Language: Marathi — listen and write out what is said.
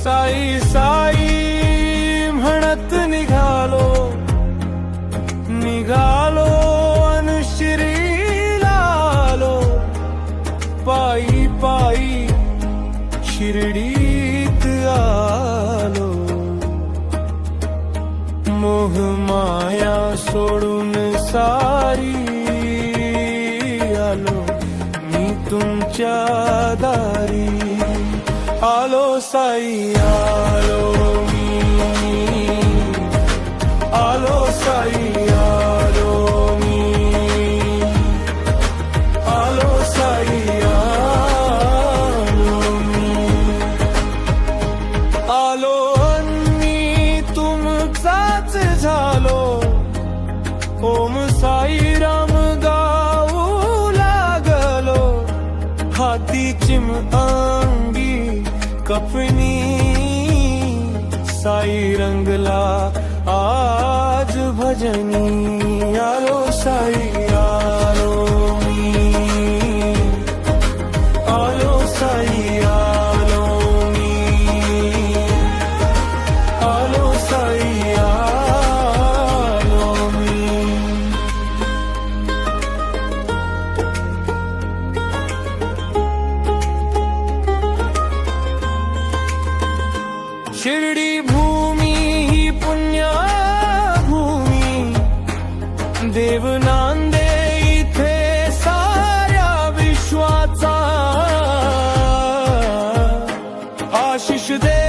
साई साई म्हणत निघालो निघालो अन शिरीला आलो, पायी पायी शिर्डीत आलो, मोह माया सोडून सारी आलो मी तुमच्या दारी, आलो साई आलो मी, आलो साई आलो मी, आलो साई आलो मी, आलो मी तुमचाच झालो, ओम साई राम गाऊ लागलो, हाती चिम अंगी कपनी साई रंगला आज भजनी, आलो साई आलो मी, आलो साई आलो मी, आलो साई आलो मी. शिर्डी भूमी ही पुण्य भूमी, देव नांदे इथे साऱ्या विश्वाचा, आशिष दे